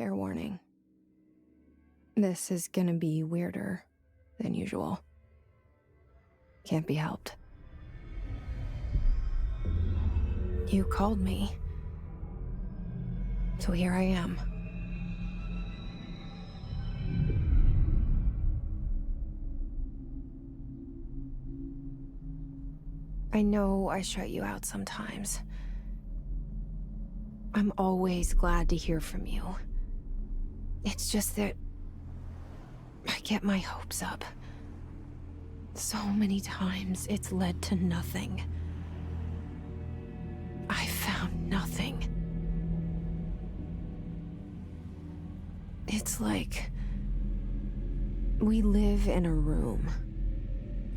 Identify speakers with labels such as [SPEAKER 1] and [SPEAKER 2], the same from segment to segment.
[SPEAKER 1] Fair warning. This is gonna be weirder than usual. Can't be helped. You called me. So here I am. I know I shut you out sometimes. I'm always glad to hear from you. It's just that I get my hopes up. So many times it's led to nothing. I found nothing. It's like we live in a room,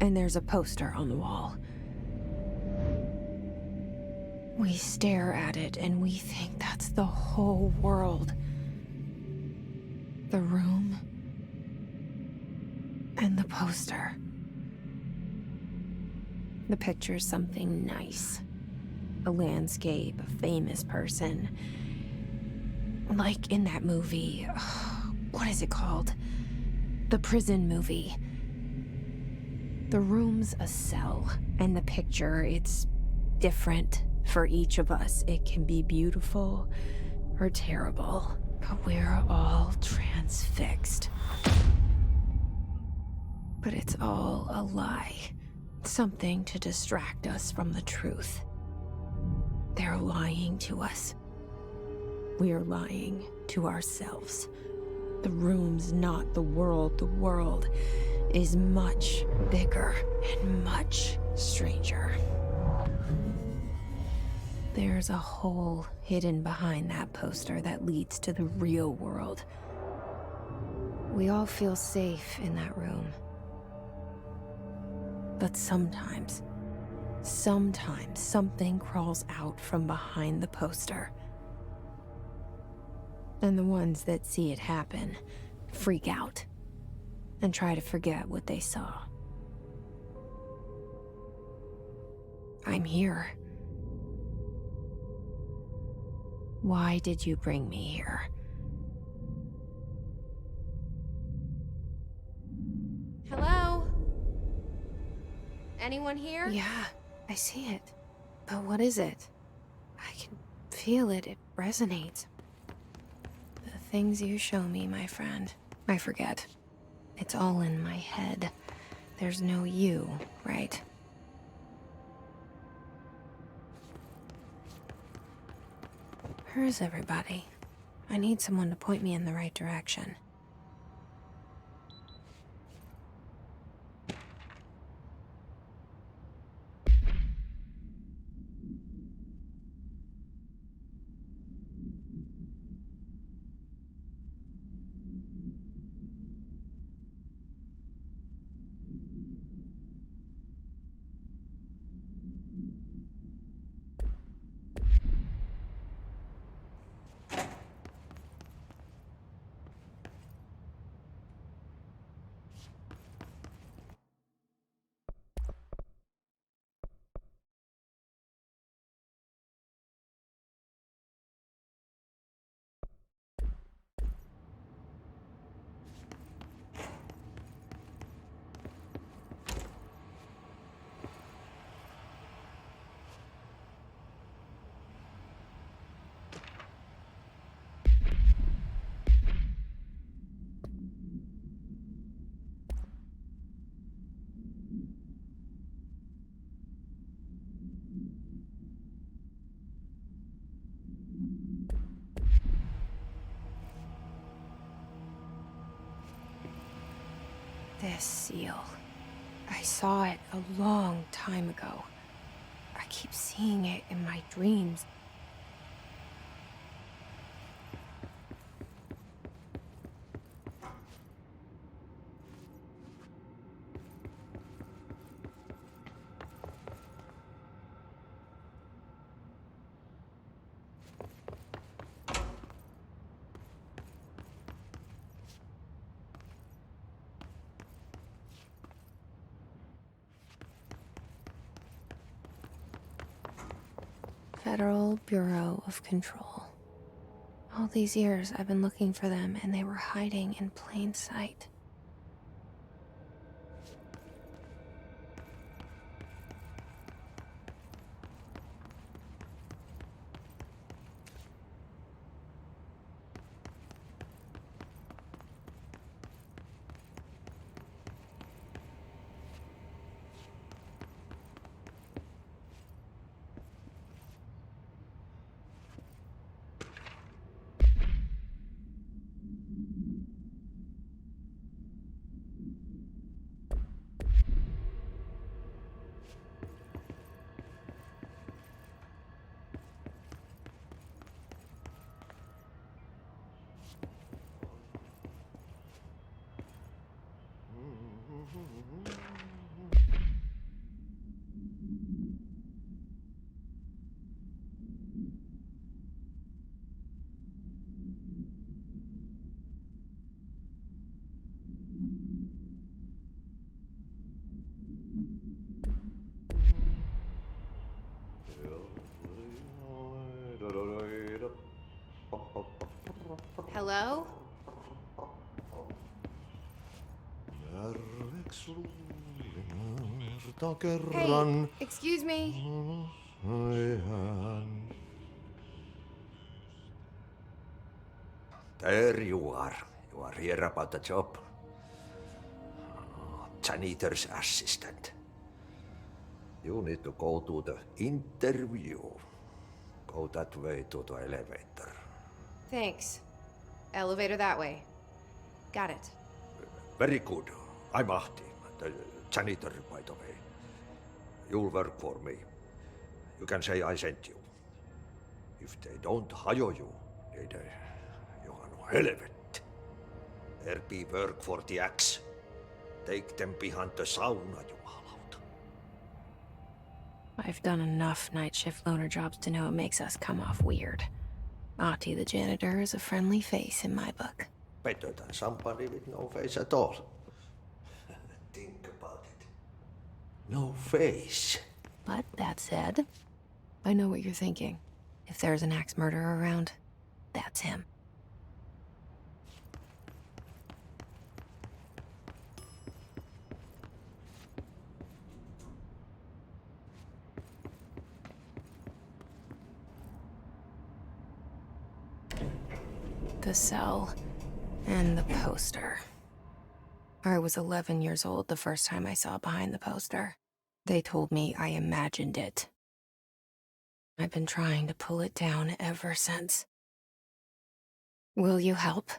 [SPEAKER 1] and there's a poster on the wall. We stare at it and we think that's the whole world. The room and the poster. The picture's something nice. A landscape, a famous person. Like in that movie, what is it called? The prison movie. The room's a cell, and the picture, it's different for each of us. It can be beautiful or terrible, but we're all transfixed. But it's all a lie. Something to distract us from the truth. They're lying to us. We're lying to ourselves. The room's not the world. The world is much bigger and much stranger. There's a hole hidden behind that poster that leads to the real world. We all feel safe in that room. But sometimes something crawls out from behind the poster. And the ones that see it happen freak out and try to forget what they saw. I'm here. Why did you bring me here? Hello? Anyone here? Yeah, I see it. But what is it? I can feel it. It resonates. The things you show me, my friend, I forget. It's all in my head. There's no you, right? Where's everybody? I need someone to point me in the right direction. This seal. I saw it a long time ago. I keep seeing it in my dreams. Federal Bureau of Control. All these years I've been looking for them and they were hiding in plain sight. Hello? Hey, excuse me.
[SPEAKER 2] There you are. You are here about the job. Janitor's assistant. You need to go to the interview. Go that way to the elevator.
[SPEAKER 1] Thanks. Elevator that way. Got it.
[SPEAKER 2] Very good. I'm Ahti, the janitor, by the way. You'll work for me. You can say I sent you. If they don't hire you, niin johan on helvet. There be work for the axe. Take them behind the sauna, jumalauta.
[SPEAKER 1] I've done enough night shift loner jobs to know it makes us come off weird. Ahti the janitor is a friendly face in my book.
[SPEAKER 2] Better than somebody with no face at all. Think about it. No face.
[SPEAKER 1] But that said, I know what you're thinking. If there's an axe murderer around, that's him. The cell and the poster. I was 11 years old the first time I saw behind the poster. They told me I imagined it. I've been trying to pull it down ever since. Will you help?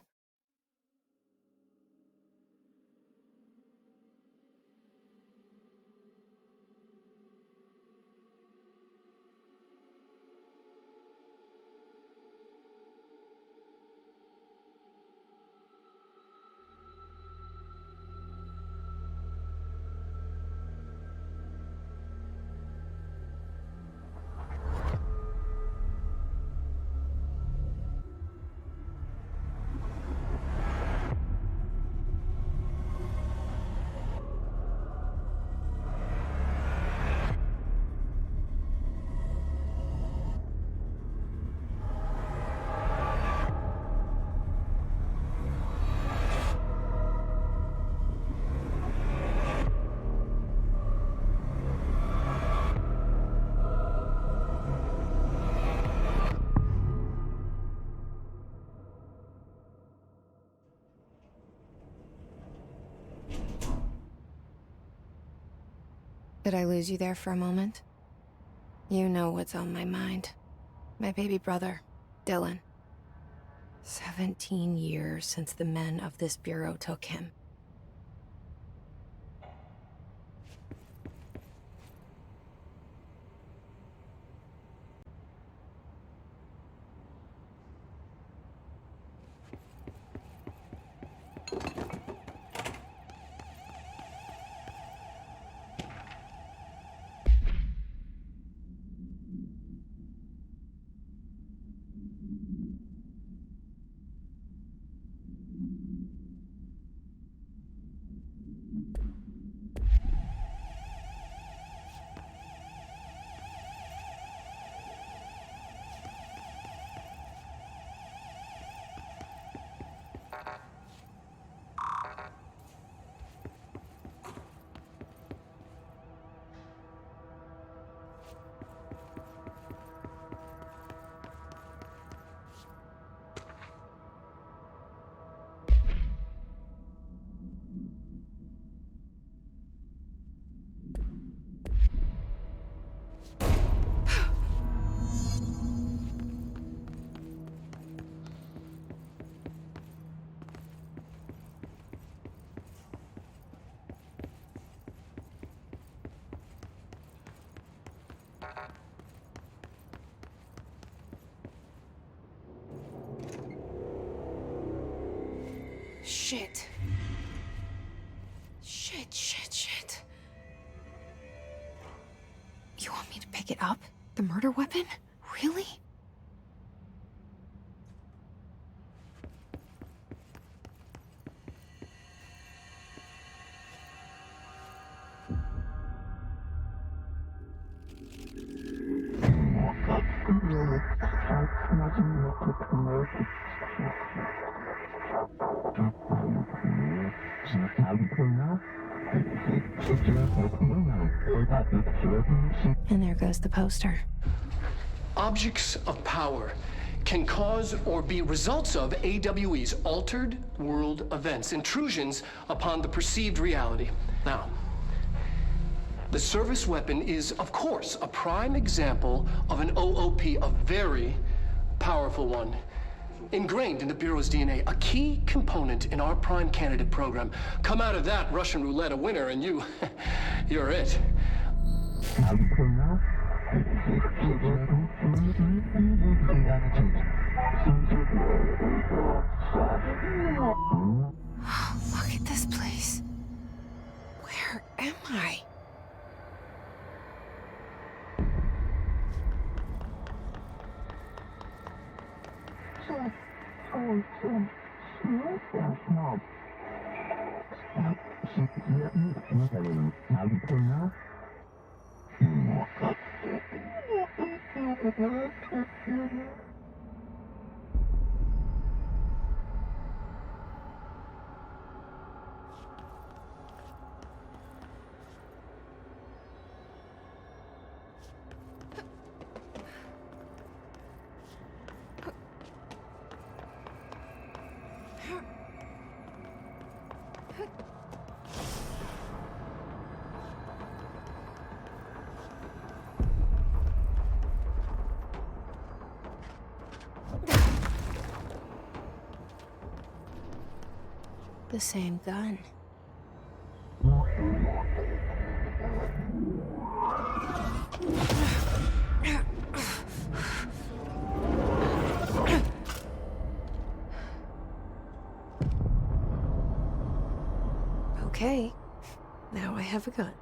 [SPEAKER 1] Did I lose you there for a moment? You know what's on my mind. My baby brother, Dylan. 17 years since the men of this bureau took him. Shit. Shit. You want me to pick it up? The murder weapon? Really? And there goes the poster.
[SPEAKER 3] Objects of power can cause or be results of AWE's altered world events, intrusions upon the perceived reality. Now, the service weapon is, of course, a prime example of an OOP, a very powerful one, ingrained in the Bureau's DNA, a key component in our prime candidate program. Come out of that Russian roulette a winner, and you're it.
[SPEAKER 1] Look at this place. Where am I? The same gun. Okay, now I have a gun.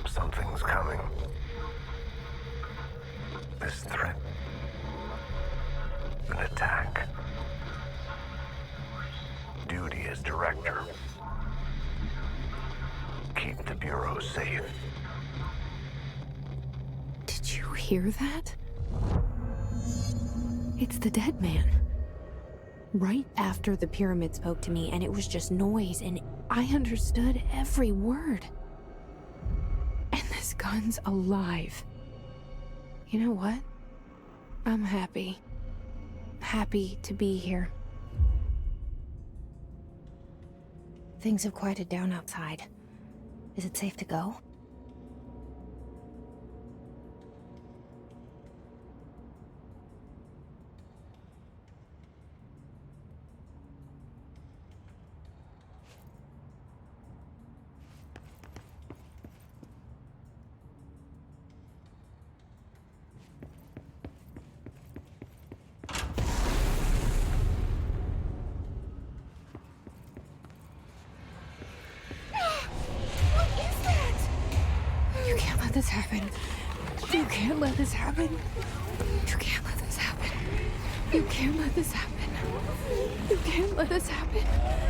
[SPEAKER 4] Something's coming. This threat. An attack. Duty as director. Keep the Bureau safe.
[SPEAKER 1] Did you hear that? It's the dead man. Right after the pyramid spoke to me, and it was just noise, and I understood every word. And this gun's alive. You know what? I'm happy. Happy to be here. Things have quieted down outside. Is it safe to go? this happen. You can't let this happen. You can't let this happen. You can't let this happen. You can't let this happen.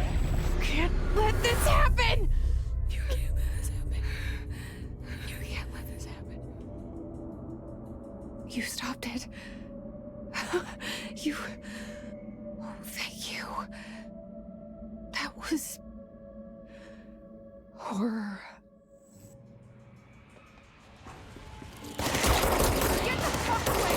[SPEAKER 1] You can't let this happen. You can't let this happen. You can't let this happen. You stopped it. You... Oh, thank you. That was... horror. Get the fuck away!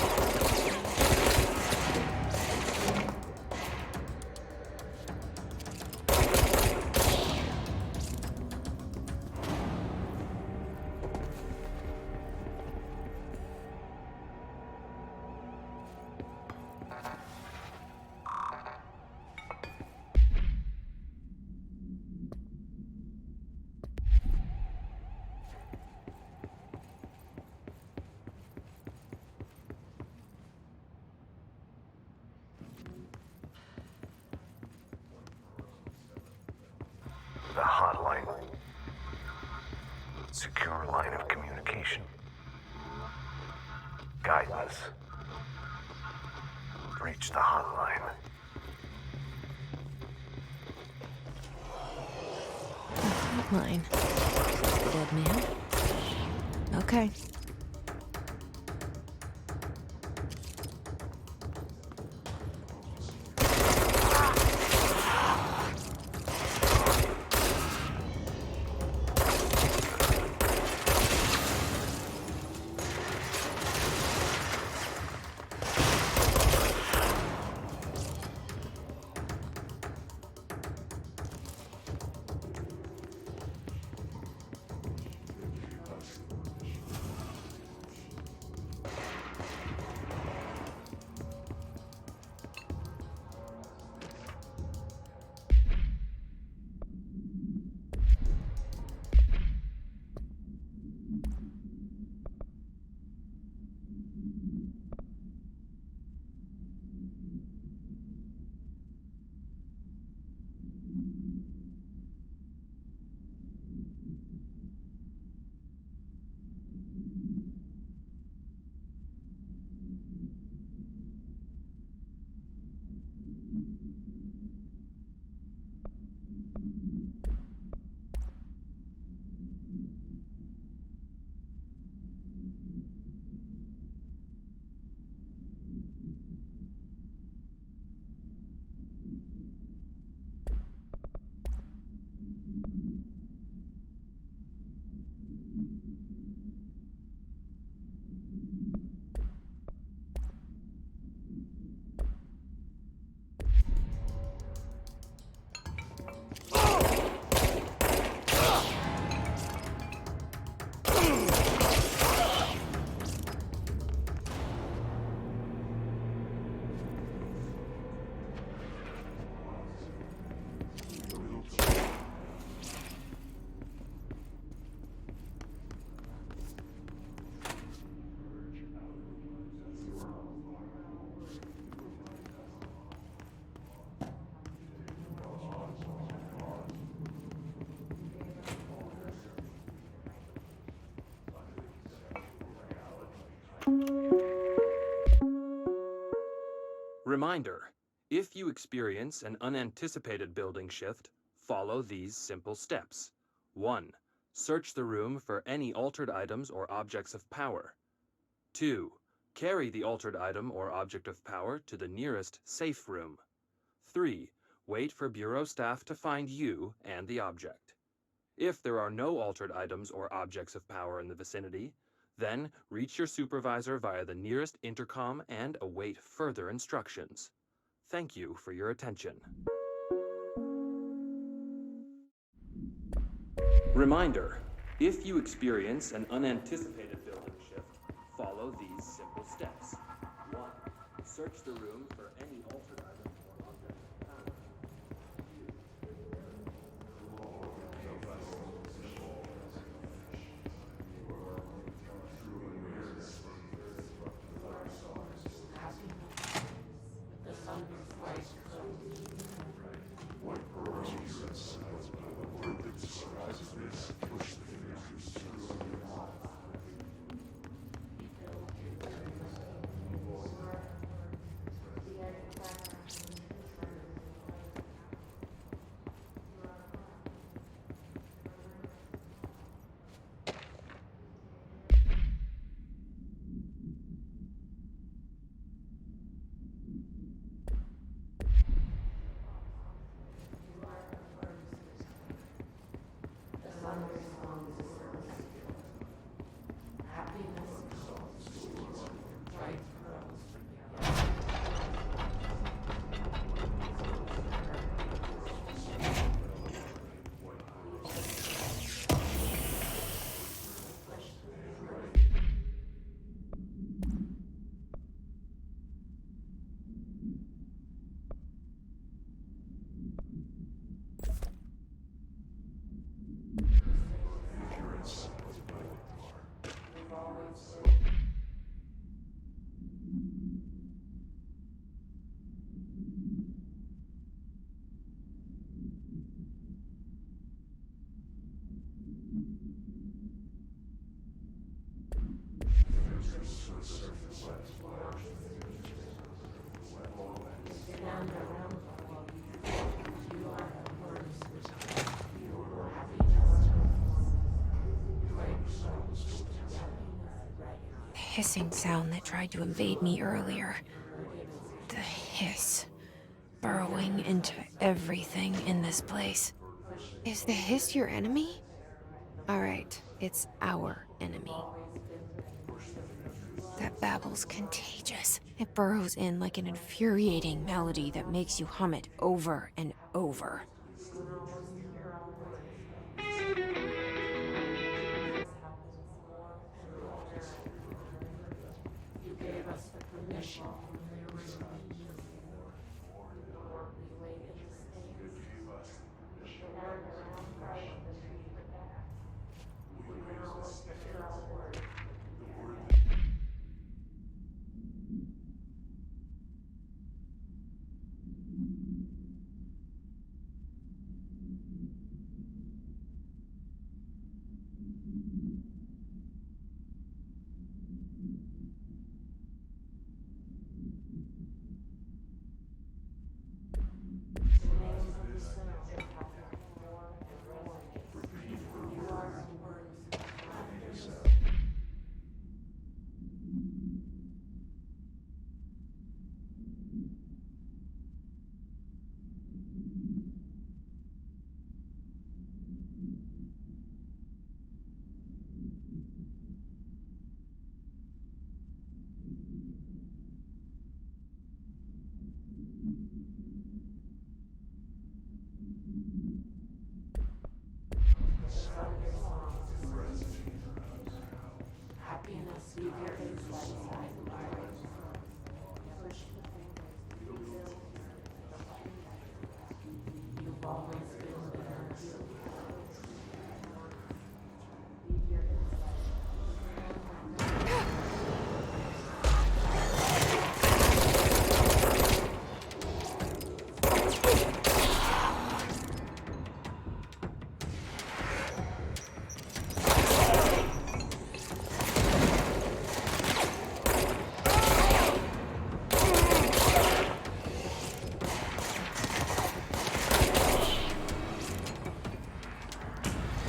[SPEAKER 4] The hotline. Secure line of communication. Guidance. Reach the hotline.
[SPEAKER 1] Line. Dead man? Okay.
[SPEAKER 5] Reminder: if you experience an unanticipated building shift, follow these simple steps. 1. Search the room for any altered items or objects of power. 2. Carry the altered item or object of power to the nearest safe room. 3. Wait for Bureau staff to find you and the object. If there are no altered items or objects of power in the vicinity, then reach your supervisor via the nearest intercom and await further instructions. Thank you for your attention. Reminder: if you experience an unanticipated building shift, follow these simple steps. 1. Search the room for any altered items or objects of power.
[SPEAKER 1] The hissing sound that tried to invade me earlier. The hiss. Burrowing into everything in this place. Is the hiss your enemy? Alright, it's our enemy. That babble's contagious. It burrows in like an infuriating melody that makes you hum it over and over.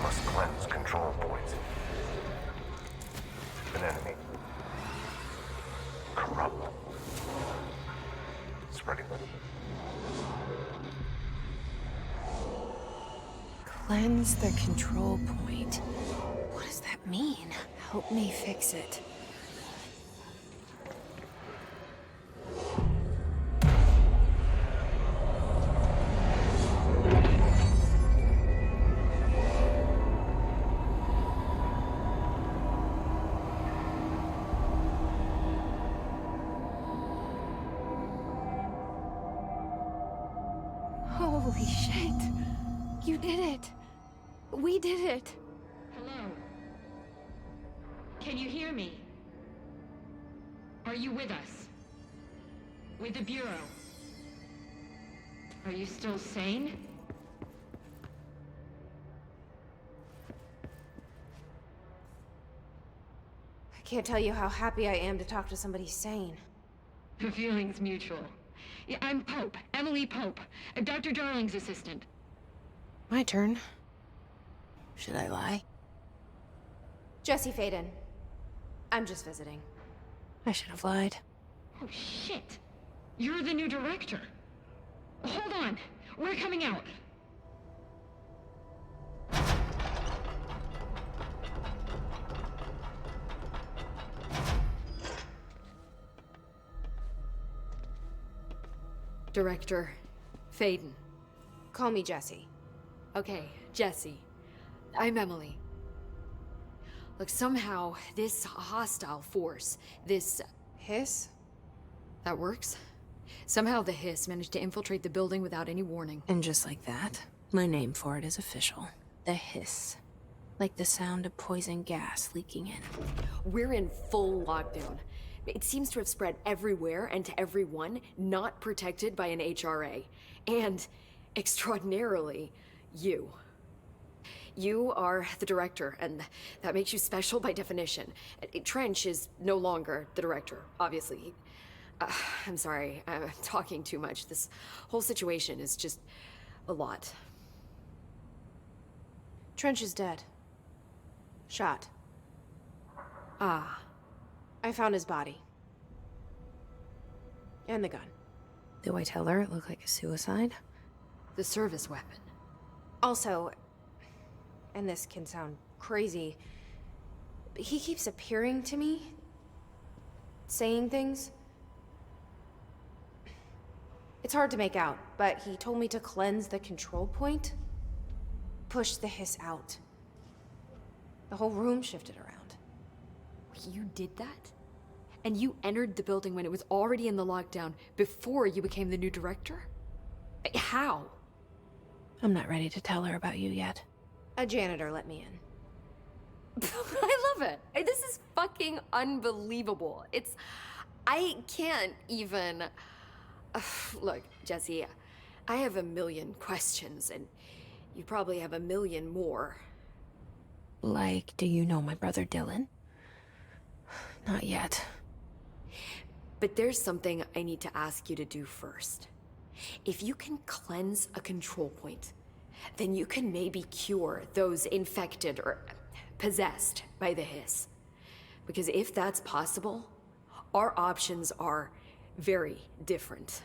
[SPEAKER 4] Must cleanse control points. An enemy. Corrupt. Spreading.
[SPEAKER 1] Cleanse the control point. What does that mean? Help me fix it. Holy shit. You did it. We did it.
[SPEAKER 6] Hello? Can you hear me? Are you with us? With the Bureau? Are you still sane?
[SPEAKER 1] I can't tell you how happy I am to talk to somebody sane.
[SPEAKER 6] The feeling's mutual. Yeah, I'm Pope, Emily Pope, Dr. Darling's assistant.
[SPEAKER 1] My turn. Should I lie? Jesse Faden. I'm just visiting. I should have lied.
[SPEAKER 6] Oh, shit. You're the new director. Hold on. We're coming out.
[SPEAKER 7] Director Faden.
[SPEAKER 1] Call me Jesse.
[SPEAKER 7] Okay, Jesse. I'm Emily. Look, somehow this hostile force, this...
[SPEAKER 1] Hiss?
[SPEAKER 7] that works? Somehow the hiss managed to infiltrate the building without any warning.
[SPEAKER 1] And just like that, my name for it is official. The hiss. Like the sound of poison gas leaking in.
[SPEAKER 7] We're in full lockdown. It seems to have spread everywhere and to everyone not protected by an HRA. And, extraordinarily, you. You are the director, and that makes you special by definition. Trench is no longer the director, obviously. I'm sorry, I'm talking too much. This whole situation is just a lot.
[SPEAKER 1] Trench is dead. Shot.
[SPEAKER 7] Ah.
[SPEAKER 1] I found his body. And the gun. Do I tell her it looked like a suicide?
[SPEAKER 7] The service weapon.
[SPEAKER 1] Also, and this can sound crazy, but he keeps appearing to me, saying things. It's hard to make out, but he told me to cleanse the control point, push the hiss out. The whole room shifted around.
[SPEAKER 7] You did that? And you entered the building when it was already in the lockdown before you became the new director? How?
[SPEAKER 1] I'm not ready to tell her about you yet. A janitor let me in.
[SPEAKER 7] I love it. This is fucking unbelievable. I can't even... Look, Jesse, I have a million questions, and you probably have a million more.
[SPEAKER 1] Like, do you know my brother Dylan? Not yet.
[SPEAKER 7] But there's something I need to ask you to do first. If you can cleanse a control point, then you can maybe cure those infected or possessed by the hiss. Because if that's possible, our options are very different.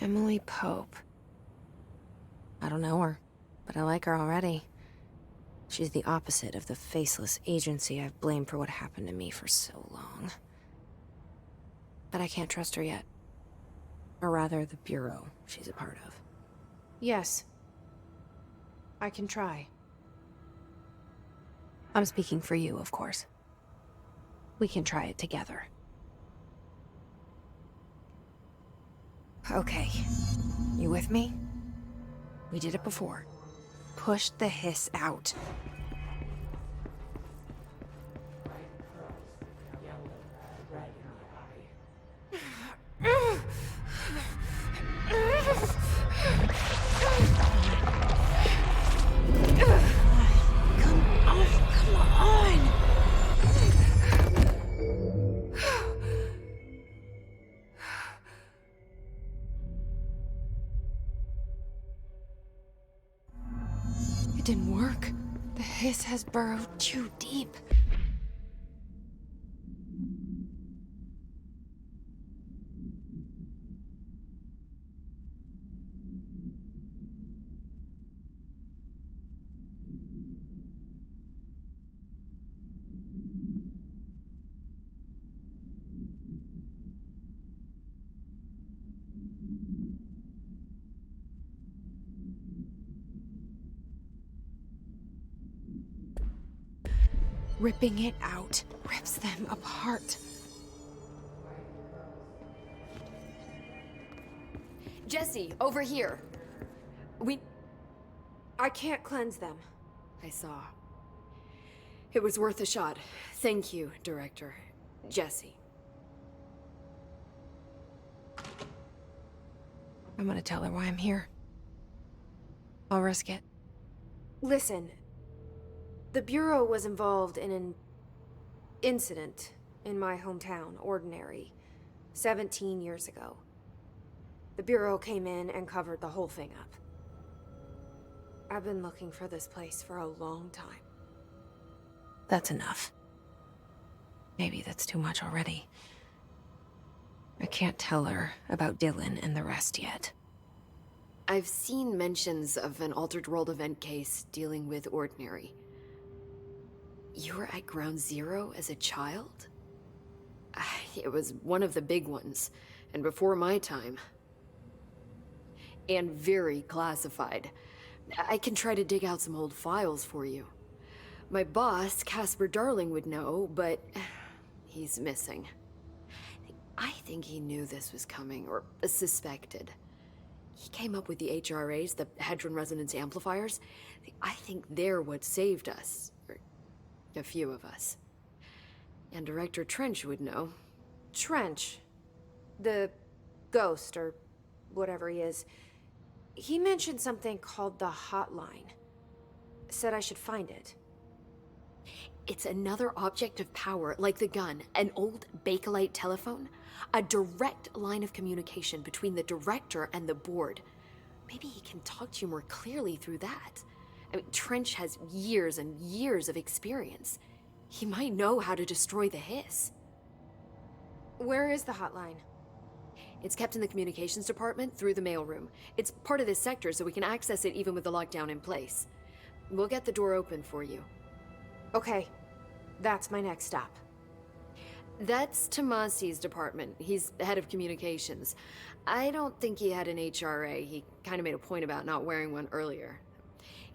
[SPEAKER 1] Emily Pope. I don't know her, but I like her already. She's the opposite of the faceless agency I've blamed for what happened to me for so long. But I can't trust her yet. Or rather, the Bureau she's a part of. Yes. I can try. I'm speaking for you, of course. We can try it together. Okay. You with me? We did it before. Push the hiss out. Come on. It didn't work. The hiss has burrowed too deep. Ripping it out rips them apart.
[SPEAKER 7] Jesse, over here.
[SPEAKER 1] I can't cleanse them.
[SPEAKER 7] I saw. It was worth a shot. Thank you, Director. Jesse.
[SPEAKER 1] I'm gonna tell her why I'm here. I'll risk it. Listen. The Bureau was involved in an incident in my hometown, Ordinary, 17 years ago. The Bureau came in and covered the whole thing up. I've been looking for this place for a long time. That's enough. Maybe that's too much already. I can't tell her about Dylan and the rest yet.
[SPEAKER 7] I've seen mentions of an Altered World event case dealing with Ordinary. You were at Ground Zero as a child? It was one of the big ones, and before my time. And very classified. I can try to dig out some old files for you. My boss, Casper Darling, would know, but he's missing. I think he knew this was coming, or suspected. He came up with the HRAs, the Hadron Resonance Amplifiers. I think they're what saved us. Or a few of us. And Director Trench would know.
[SPEAKER 1] Trench? The ghost, or whatever he is. He mentioned something called the Hotline. said I should find it.
[SPEAKER 7] It's another object of power, like the gun, an old Bakelite telephone, a direct line of communication between the director and the board. Maybe he can talk to you more clearly through that. I mean, Trench has years and years of experience. He might know how to destroy the hiss.
[SPEAKER 1] Where is the hotline?
[SPEAKER 7] It's kept in the communications department through the mailroom. It's part of this sector, so we can access it even with the lockdown in place. We'll get the door open for you.
[SPEAKER 1] Okay, that's my next stop.
[SPEAKER 7] That's Tomasi's department. He's the head of communications. I don't think he had an HRA. He kind of made a point about not wearing one earlier.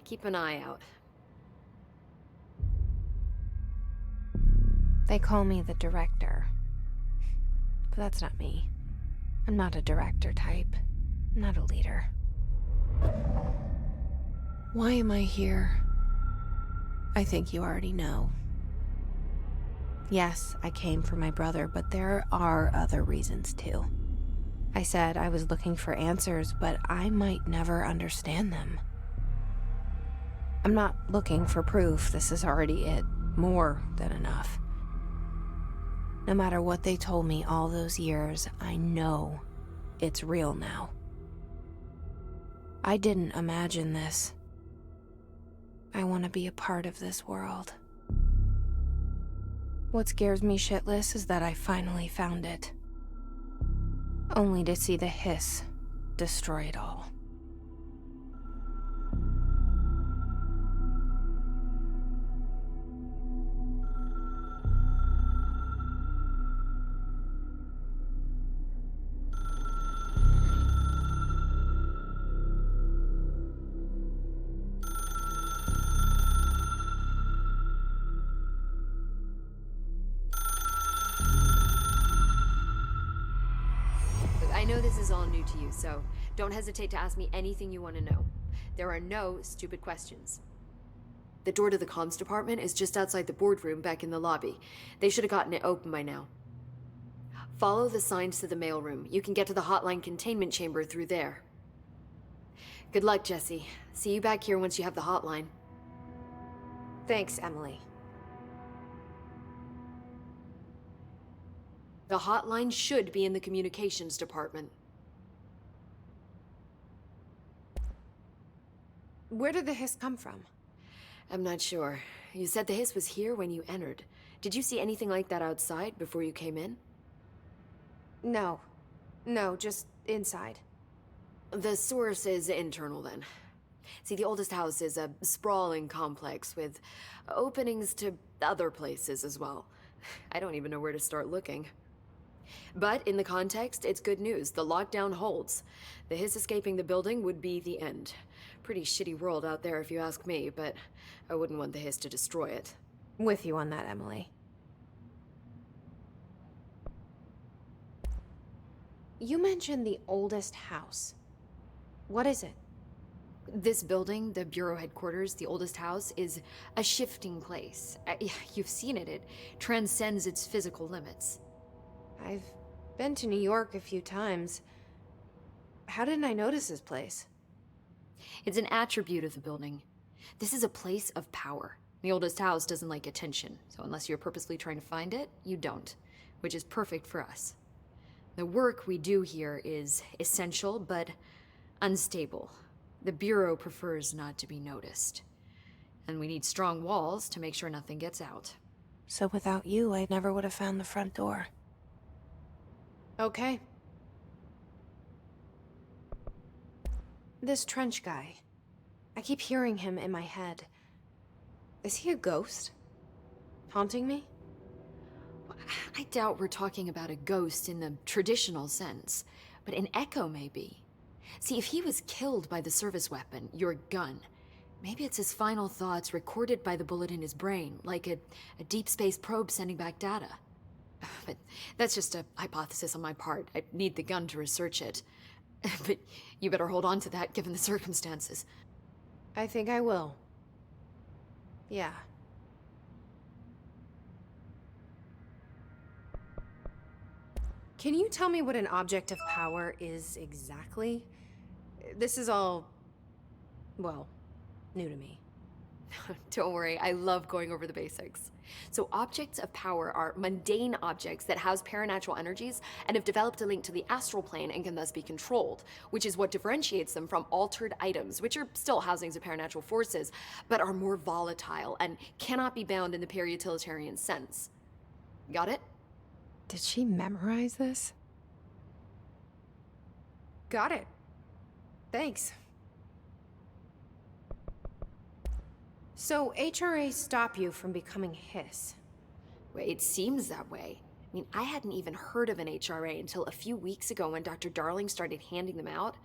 [SPEAKER 7] Keep an eye out.
[SPEAKER 1] They call me the director. But that's not me. I'm not a director type. I'm not a leader. Why am I here? I think you already know. Yes, I came for my brother, but there are other reasons too. I said I was looking for answers, but I might never understand them. I'm not looking for proof. This is already it. More than enough. No matter what they told me all those years, I know it's real now. I didn't imagine this. I want to be a part of this world. What scares me shitless is that I finally found it. Only to see the hiss destroy it all.
[SPEAKER 7] I know this is all new to you, so don't hesitate to ask me anything you want to know. There are no stupid questions. The door to the comms department is just outside the boardroom back in the lobby. They should have gotten it open by now. Follow the signs to the mailroom. You can get to the hotline containment chamber through there. Good luck, Jesse. See you back here once you have the hotline.
[SPEAKER 1] Thanks, Emily.
[SPEAKER 7] The hotline should be in the communications department.
[SPEAKER 1] Where did the hiss come from?
[SPEAKER 7] I'm not sure. You said the hiss was here when you entered. Did you see anything like that outside before you came in?
[SPEAKER 1] No, just inside.
[SPEAKER 7] The source is internal then. See, the oldest house is a sprawling complex with openings to other places as well. I don't even know where to start looking. But in the context, it's good news. The lockdown holds. The hiss escaping the building would be the end. Pretty shitty world out there if you ask me, but I wouldn't want the hiss to destroy it.
[SPEAKER 1] With you on that, Emily. You mentioned the oldest house. What is it?
[SPEAKER 7] This building, the Bureau headquarters, the oldest house, is a shifting place. You've seen it. It transcends its physical limits.
[SPEAKER 1] I've been to New York a few times. How didn't I notice this place?
[SPEAKER 7] It's an attribute of the building. This is a place of power. The oldest house doesn't like attention, so unless you're purposely trying to find it, you don't, which is perfect for us. The work we do here is essential, but unstable. The Bureau prefers not to be noticed. And we need strong walls to make sure nothing gets out.
[SPEAKER 1] So without you, I never would have found the front door. Okay. This Trench guy. I keep hearing him in my head. Is he a ghost? Haunting me?
[SPEAKER 7] I doubt we're talking about a ghost in the traditional sense, but an echo maybe. See, if he was killed by the service weapon, your gun, maybe it's his final thoughts recorded by the bullet in his brain, like a deep space probe sending back data. But that's just a hypothesis on my part. I need the gun to research it. But you better hold on to that given the circumstances.
[SPEAKER 1] I think I will. Yeah. Can you tell me what an object of power is exactly? This is all, well, new to me.
[SPEAKER 7] Don't worry, I love going over the basics. So objects of power are mundane objects that house paranatural energies and have developed a link to the astral plane and can thus be controlled, which is what differentiates them from altered items, which are still housings of paranatural forces, but are more volatile and cannot be bound in the peri-utilitarian sense. Got it?
[SPEAKER 1] Did she memorize this? Got it. Thanks. So HRA stop you from becoming Hiss?
[SPEAKER 7] Well, it seems that way. I mean, I hadn't even heard of an HRA until a few weeks ago when Dr. Darling started handing them out.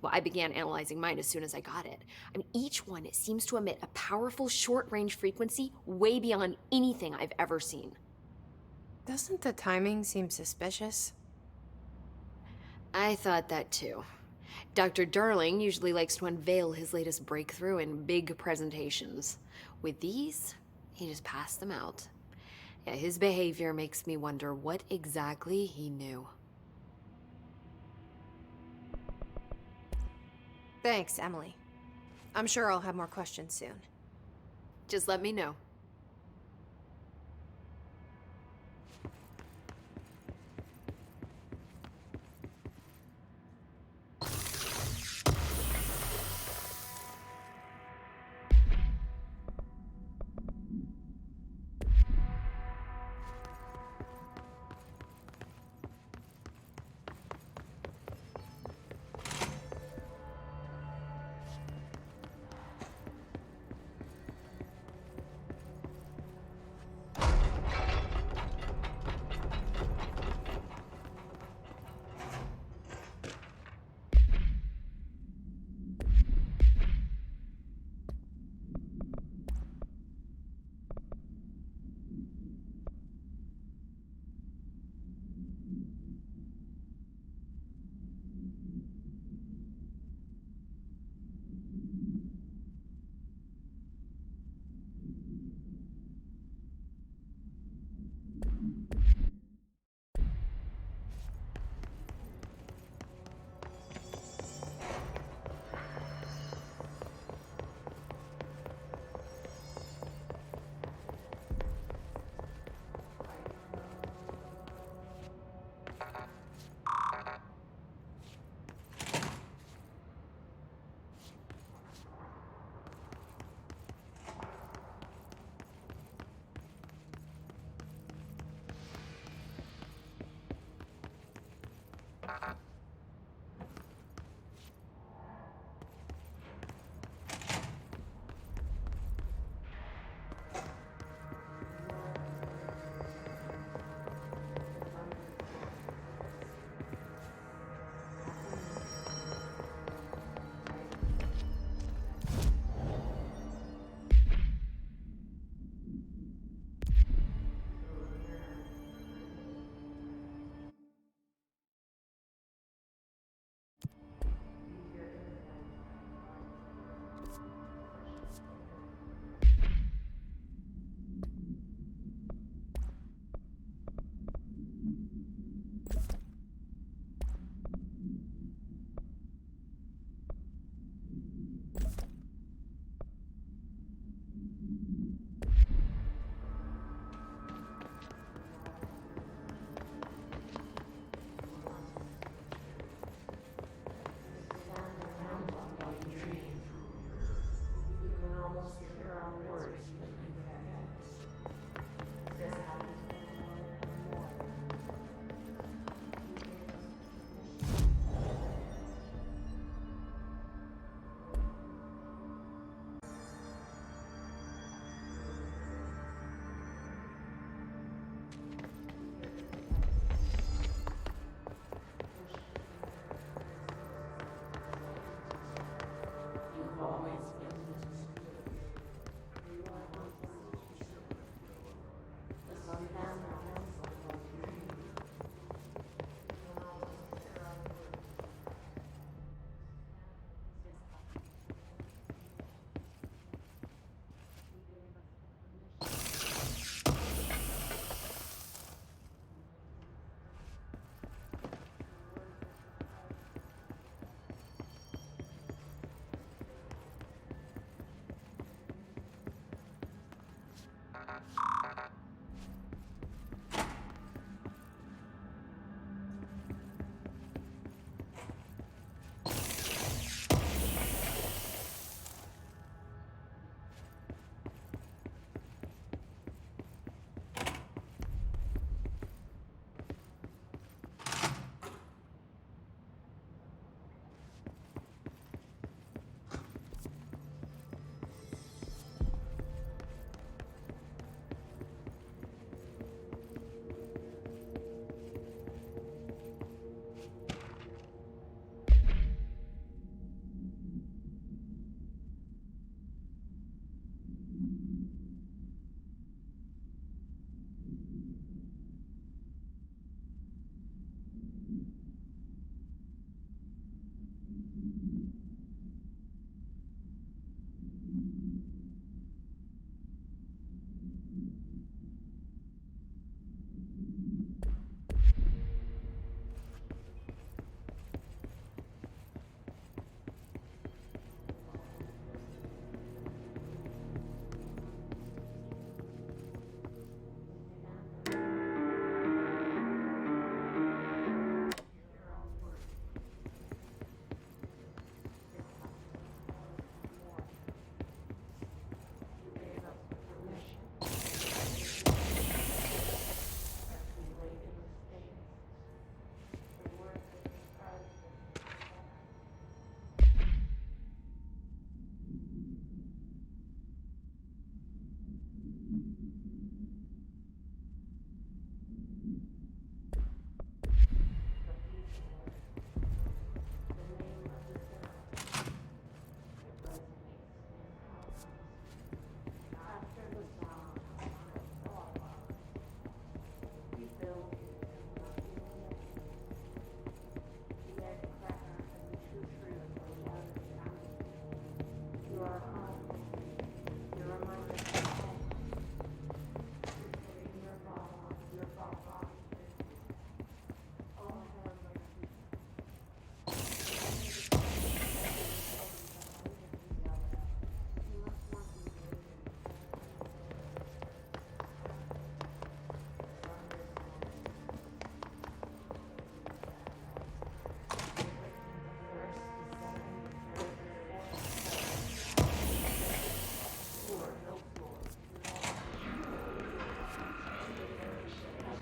[SPEAKER 7] Well, I began analyzing mine as soon as I got it. I mean, each one seems to emit a powerful short-range frequency way beyond anything I've ever seen.
[SPEAKER 1] Doesn't the timing seem suspicious?
[SPEAKER 7] I thought that too. Dr. Darling usually likes to unveil his latest breakthrough in big presentations. With these, he just passed them out. Yeah, his behavior makes me wonder what exactly he knew.
[SPEAKER 1] Thanks, Emily. I'm sure I'll have more questions soon.
[SPEAKER 7] Just let me know.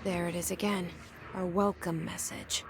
[SPEAKER 1] There it is again. Our welcome message.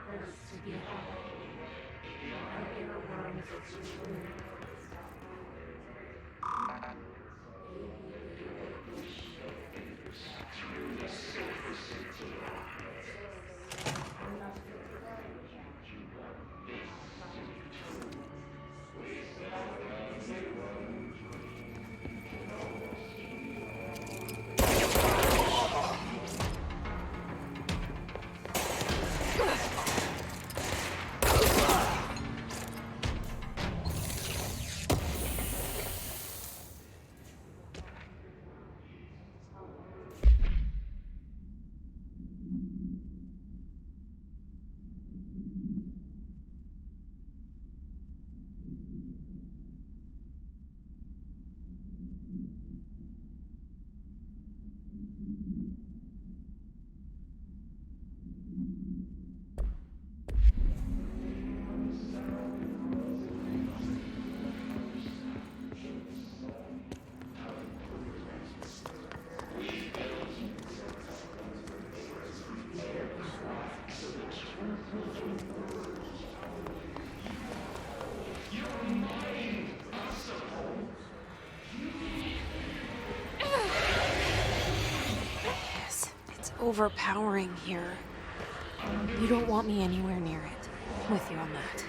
[SPEAKER 1] It's overpowering here. You don't want me anywhere near it. I'm with you on that.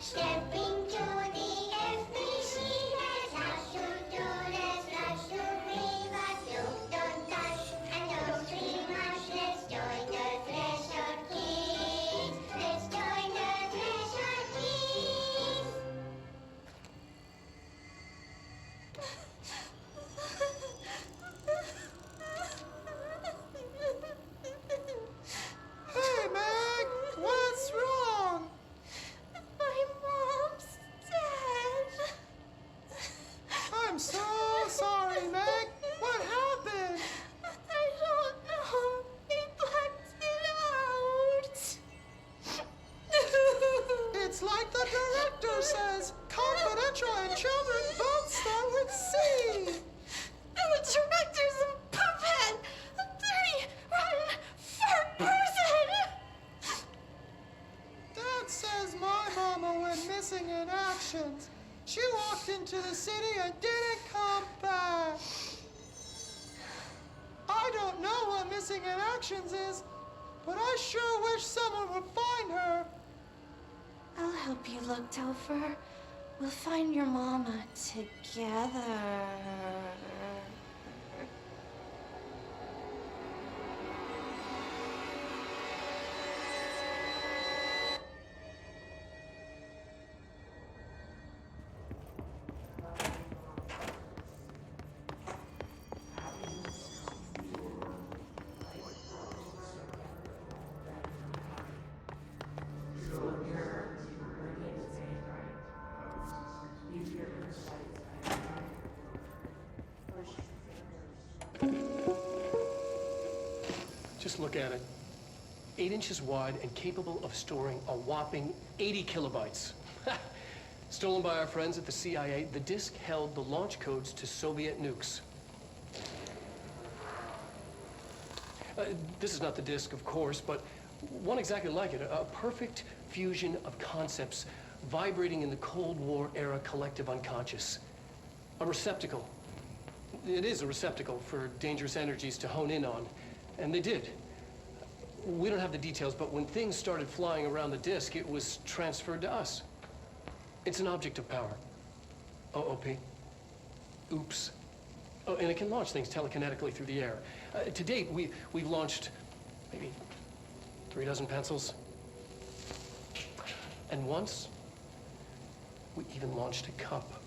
[SPEAKER 8] Stepping to the FBC, let's rush to do, let's rush to free, but look, don't touch, and don't scream much, let's join the Thresher Kids, let's join the Thresher Kids.
[SPEAKER 9] Hey, Meg! What's wrong?
[SPEAKER 8] My mom's dead.
[SPEAKER 9] I'm so sorry, Meg. What happened?
[SPEAKER 8] I don't know. He blacked it out.
[SPEAKER 9] It's like the director says. Confidential and children both start with C.
[SPEAKER 8] The director's a puppet. A dirty, rotten, fart person.
[SPEAKER 9] Dad says my mama went missing in actions. She walked into the city and didn't come back. I don't know what missing in actions is, but I sure wish someone would find her.
[SPEAKER 10] I'll help you look, Topher. We'll find your mama together.
[SPEAKER 3] Just look at it. 8 inches wide and capable of storing a whopping 80 kilobytes. Stolen by our friends at the CIA, the disk held the launch codes to Soviet nukes. This is not the disk, of course, but one exactly like it. A perfect fusion of concepts vibrating in the Cold War era collective unconscious. A receptacle. It is a receptacle for dangerous energies to hone in on. And they did. We don't have the details, but when things started flying around the disk, it was transferred to us. It's an object of power. OOP. Oops. Oh, and it can launch things telekinetically through the air. To date, we've launched maybe 3 dozen pencils. And once, we even launched a cup.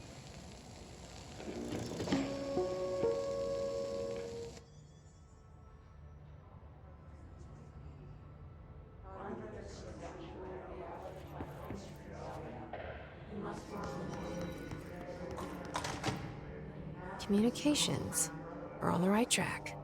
[SPEAKER 1] Communications. We're on the right track.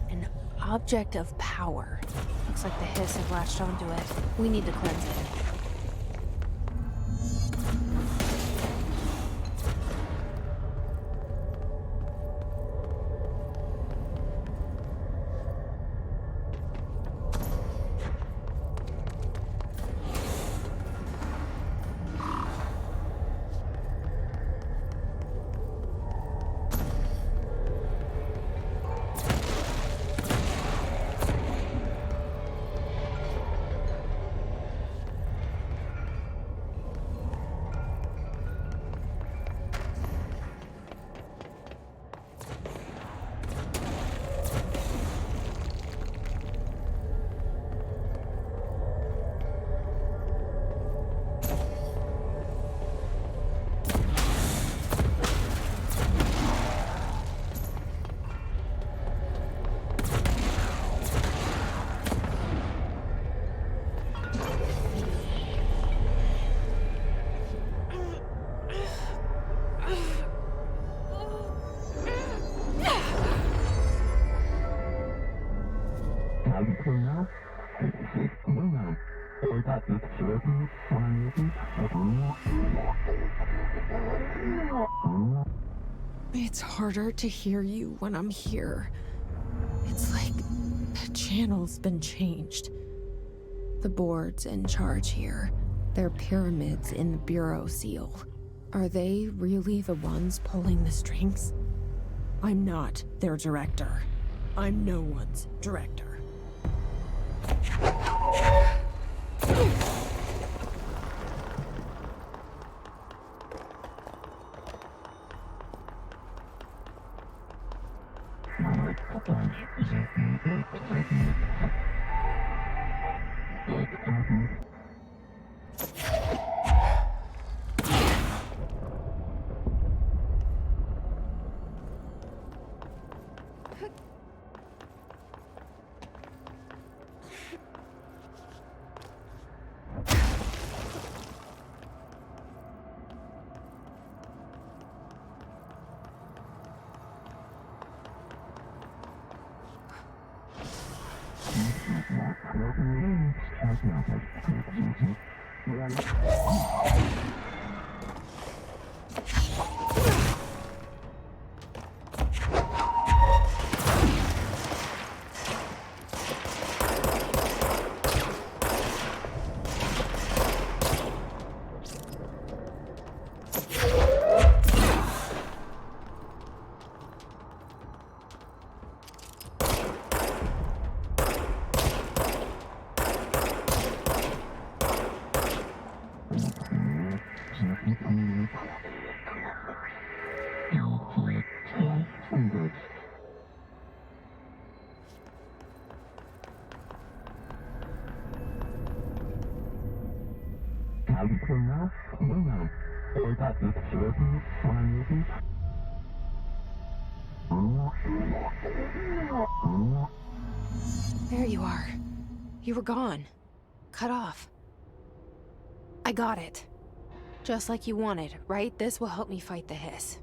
[SPEAKER 1] An object of power. Looks like the hiss have latched onto it. We need to cleanse it. It's harder to hear you when I'm here. It's like the channel's been changed. The board's in charge here. They're pyramids in the Bureau seal. Are they really the ones pulling the strings? I'm not their director. I'm no one's director. There you are. You were gone. Cut off. I got it. Just like you wanted, right? This will help me fight the hiss.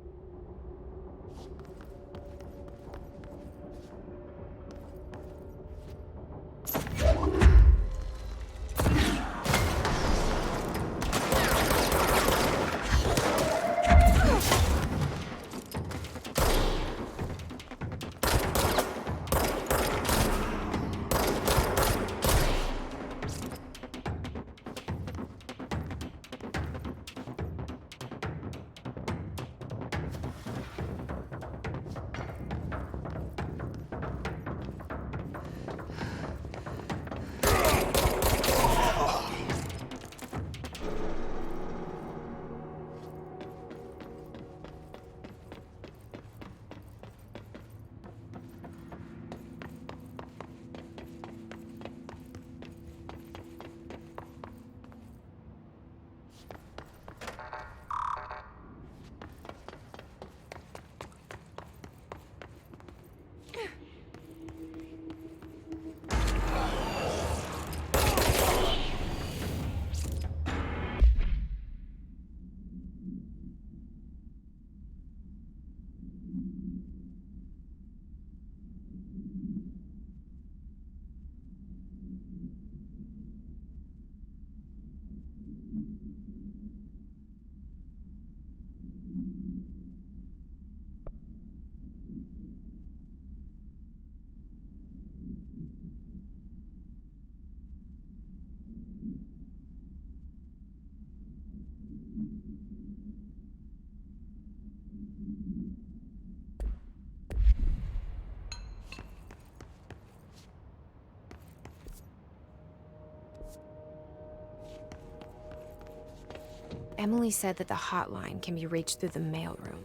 [SPEAKER 1] Emily said that the hotline can be reached through the mailroom.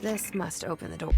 [SPEAKER 1] This must open the door.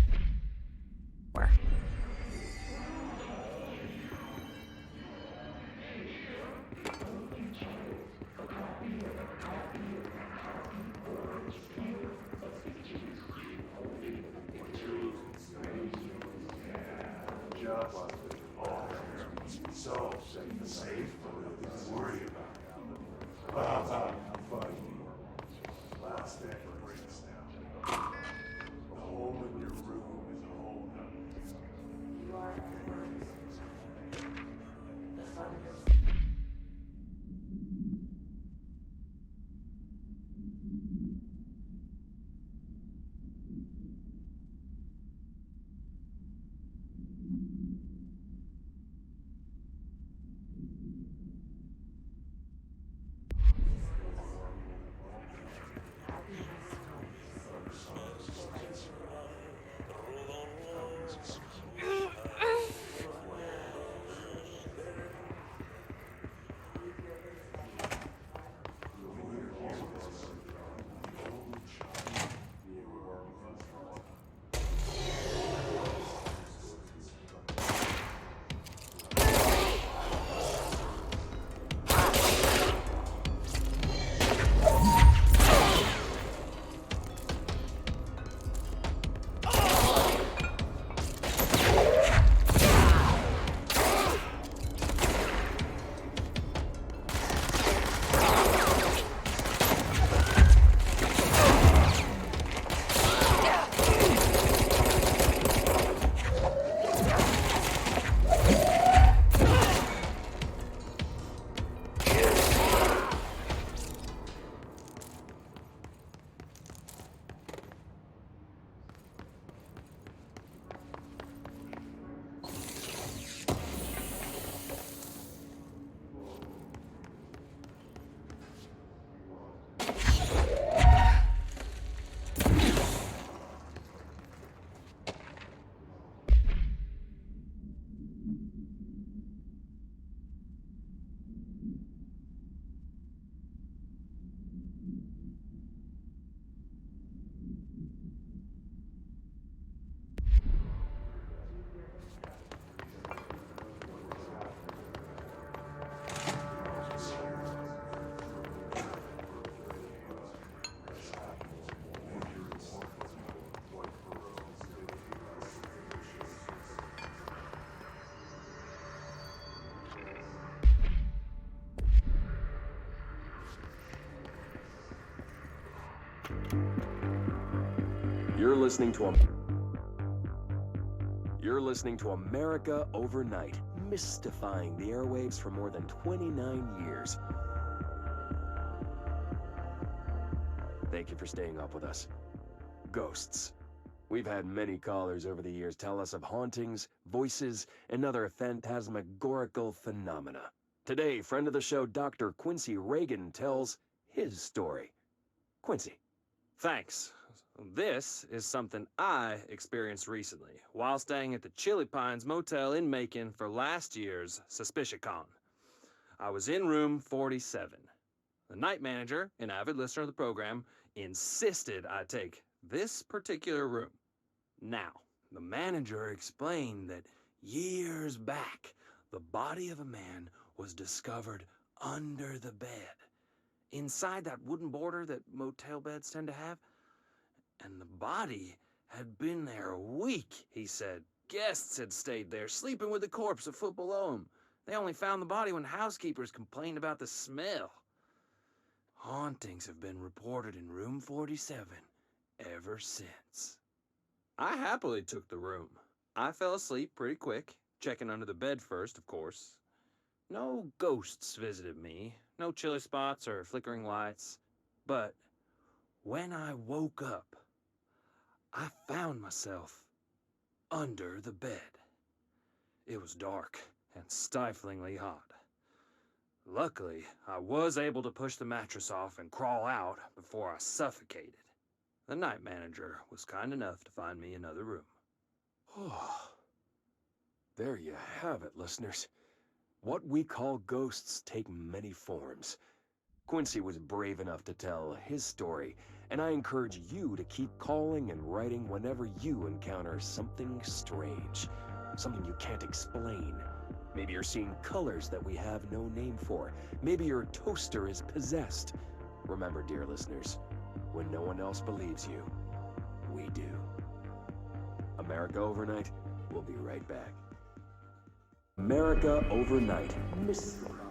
[SPEAKER 11] You're listening to America Overnight, mystifying the airwaves for more than 29 years. Thank you for staying up with us. Ghosts. We've had many callers over the years tell us of hauntings, voices, and other phantasmagorical phenomena. Today, friend of the show, Dr. Quincy Reagan tells his story. Quincy.
[SPEAKER 5] Thanks. This is something I experienced recently while staying at the Chili Pines Motel in Macon for last year's SuspiciaCon. I was in room 47. The night manager, an avid listener of the program, insisted I take this particular room. Now, the manager explained that years back, the body of a man was discovered under the bed, inside that wooden border that motel beds tend to have. And the body had been there a week, he said. Guests had stayed there, sleeping with the corpse a foot below them. They only found the body when housekeepers complained about the smell. Hauntings have been reported in room 47 ever since. I happily took the room. I fell asleep pretty quick, checking under the bed first, of course. No ghosts visited me, no chilly spots or flickering lights. But when I woke up, I found myself under the bed. It was dark and stiflingly hot. Luckily, I was able to push the mattress off and crawl out before I suffocated. The night manager was kind enough to find me another room.
[SPEAKER 11] Oh, there you have it, listeners. What we call ghosts take many forms. Quincy was brave enough to tell his story, and I encourage you to keep calling and writing whenever you encounter something strange, something you can't explain. Maybe you're seeing colors that we have no name for. Maybe your toaster is possessed. Remember, dear listeners, when no one else believes you, we do. America Overnight, we'll be right back. America Overnight. Mystery.